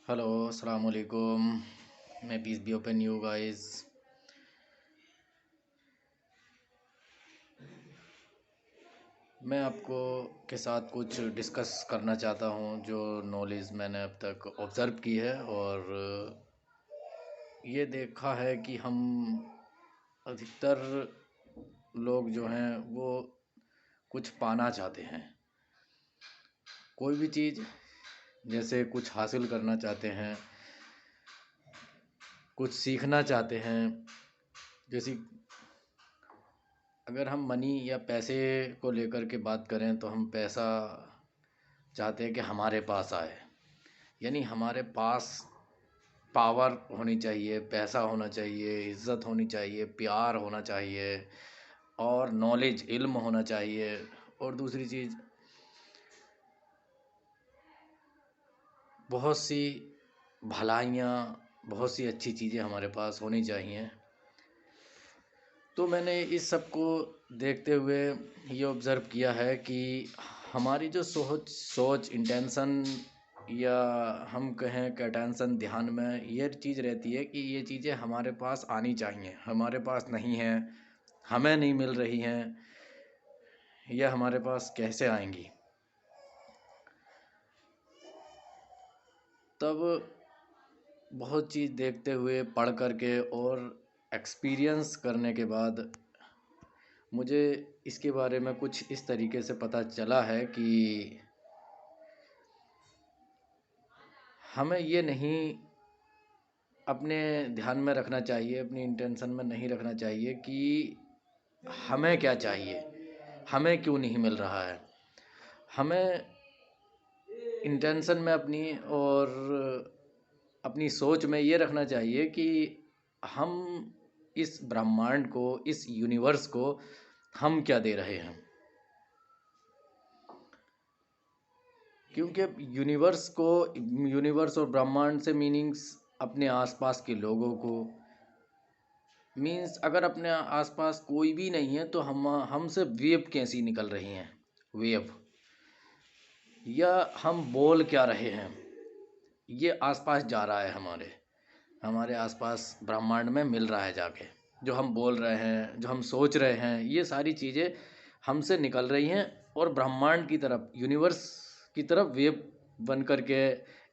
Hello, अस्सलाम वालेकुम। मैं peace be upon you guys. मैं आपको के साथ कुछ डिस्कस करना चाहता हूँ जो नॉलेज मैंने अब तक ऑब्ज़र्व की है और ये देखा है कि हम अधिकतर लोग जो हैं वो कुछ पाना चाहते हैं। कोई भी चीज़ जैसे कुछ हासिल करना चाहते हैं, कुछ सीखना चाहते हैं। जैसे अगर हम मनी या पैसे को लेकर के बात करें तो हम पैसा चाहते हैं कि हमारे पास आए, यानी हमारे पास पावर होनी चाहिए, पैसा होना चाहिए, इज़्ज़त होनी चाहिए, प्यार होना चाहिए और नॉलेज इल्म होना चाहिए। और दूसरी चीज़, बहुत सी भलाइयाँ, बहुत सी अच्छी चीज़ें हमारे पास होनी चाहिए। तो मैंने इस सब को देखते हुए ये ऑब्ज़र्व किया है कि हमारी जो सोच इंटेंशन या हम कहें कि अटेंशन ध्यान में ये चीज़ रहती है कि ये चीज़ें हमारे पास आनी चाहिए, हमारे पास नहीं हैं, हमें नहीं मिल रही हैं, या हमारे पास कैसे आएंगी। तब बहुत चीज़ देखते हुए पढ़ करके और एक्सपीरियंस करने के बाद मुझे इसके बारे में कुछ इस तरीके से पता चला है कि हमें ये नहीं अपने ध्यान में रखना चाहिए, अपनी इंटेंशन में नहीं रखना चाहिए कि हमें क्या चाहिए, हमें क्यों नहीं मिल रहा है। हमें इंटेंशन में अपनी और अपनी सोच में ये रखना चाहिए कि हम इस ब्रह्मांड को, इस यूनिवर्स को हम क्या दे रहे हैं। क्योंकि यूनिवर्स और ब्रह्मांड से मीनिंग्स अपने आसपास के लोगों को, मीन्स अगर अपने आसपास कोई भी नहीं है तो हमसे वेव कैसी निकल रही हैं, वेव, या हम बोल क्या रहे हैं, ये आसपास जा रहा है, हमारे आसपास ब्रह्मांड में मिल रहा है जाके। जो हम बोल रहे हैं, जो हम सोच रहे हैं, ये सारी चीज़ें हमसे निकल रही हैं और ब्रह्मांड की तरफ, यूनिवर्स की तरफ वेव बन करके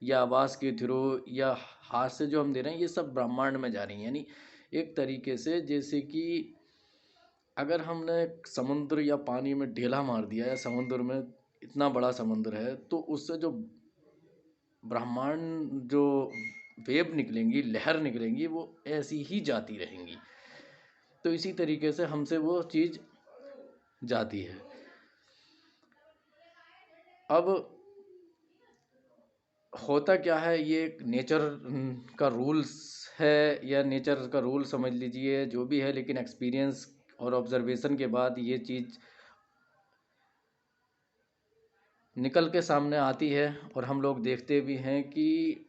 या आवाज़ के थ्रू या हाथ से जो हम दे रहे हैं, ये सब ब्रह्मांड में जा रही हैं। यानी एक तरीके से जैसे कि अगर हमने समुद्र या पानी में ढेला मार दिया, या समुद्र में इतना बड़ा समुद्र है तो उससे जो ब्रह्मांड, जो वेव निकलेंगी, लहर निकलेंगी, वो ऐसी ही जाती रहेंगी। तो इसी तरीके से हमसे वो चीज़ जाती है। अब होता क्या है, ये एक नेचर का रूल्स है, या नेचर का रूल समझ लीजिए, जो भी है, लेकिन एक्सपीरियंस और ऑब्जर्वेशन के बाद ये चीज़ निकल के सामने आती है और हम लोग देखते भी हैं कि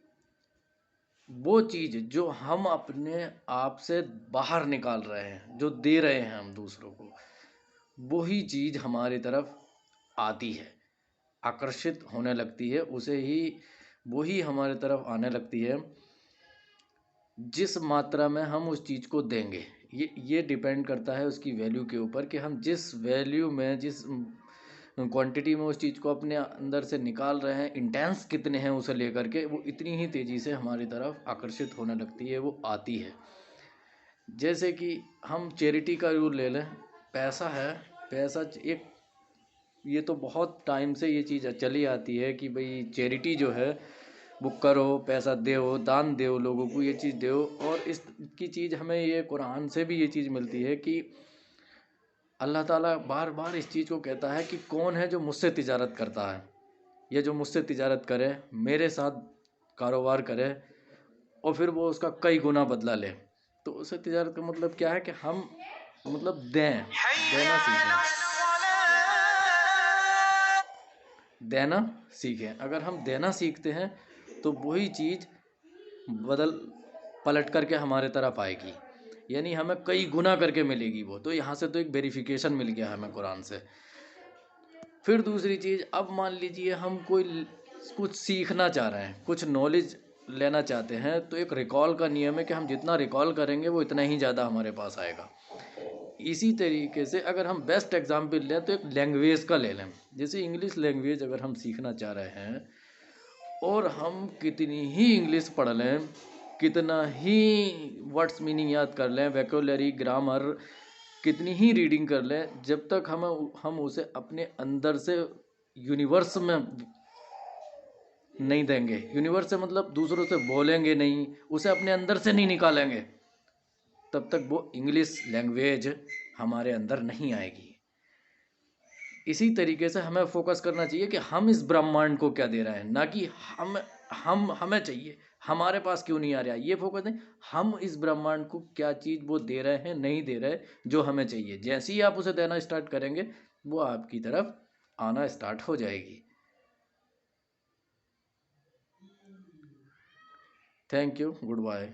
वो चीज़ जो हम अपने आप से बाहर निकाल रहे हैं, जो दे रहे हैं हम दूसरों को, वही चीज़ हमारी तरफ आती है, आकर्षित होने लगती है, उसे ही वही हमारे तरफ आने लगती है जिस मात्रा में हम उस चीज़ को देंगे। ये डिपेंड करता है उसकी वैल्यू के ऊपर कि हम जिस वैल्यू में, जिस क्वांटिटी में उस चीज़ को अपने अंदर से निकाल रहे हैं, इंटेंस कितने हैं उसे लेकर के, वो इतनी ही तेज़ी से हमारी तरफ आकर्षित होने लगती है, वो आती है। जैसे कि हम चैरिटी का रूल ले लें, पैसा है, पैसा एक, ये तो बहुत टाइम से ये चीज़ चली आती है कि भाई चैरिटी जो है वो करो, पैसा दो, दान दो, लोगों को ये चीज़ दो। और इसकी चीज़ हमें ये कुरान से भी ये चीज़ मिलती है कि अल्लाह ताला बार बार इस चीज़ को कहता है कि कौन है जो मुझसे तिजारत करता है, या जो मुझसे तिजारत करे, मेरे साथ कारोबार करे और फिर वो उसका कई गुना बदला ले। तो उससे तिजारत का मतलब क्या है कि हम मतलब देना सीखें, देना सीखें। अगर हम देना सीखते हैं तो वही चीज़ बदल पलट करके हमारे तरफ आएगी, यानी हमें कई गुना करके मिलेगी वो। तो यहाँ से तो एक वेरिफिकेशन मिल गया हमें कुरान से। फिर दूसरी चीज़, अब मान लीजिए हम कोई कुछ सीखना चाह रहे हैं, कुछ नॉलेज लेना चाहते हैं तो एक रिकॉल का नियम है कि हम जितना रिकॉल करेंगे वो इतना ही ज़्यादा हमारे पास आएगा। इसी तरीके से अगर हम बेस्ट एग्जाम्पल लें तो एक लैंग्वेज का ले लें। जैसे इंग्लिश लैंग्वेज अगर हम सीखना चाह रहे हैं और हम कितनी ही इंग्लिश पढ़ लें, कितना ही वर्ड्स मीनिंग याद कर लें, वोकैबुलरी, ग्रामर, कितनी ही रीडिंग कर लें, जब तक हम उसे अपने अंदर से यूनिवर्स में नहीं देंगे, यूनिवर्स से मतलब दूसरों से बोलेंगे नहीं, उसे अपने अंदर से नहीं निकालेंगे, तब तक वो इंग्लिश लैंग्वेज हमारे अंदर नहीं आएगी। इसी तरीके से हमें फोकस करना चाहिए कि हम इस ब्रह्मांड को क्या दे रहे हैं, ना कि हम हमें चाहिए, हमारे पास क्यों नहीं आ रहा, ये फोकस नहीं। हम इस ब्रह्मांड को क्या चीज़ वो दे रहे हैं, नहीं दे रहे, जो हमें चाहिए, जैसे ही आप उसे देना स्टार्ट करेंगे वो आपकी तरफ आना स्टार्ट हो जाएगी। Thank you, good bye.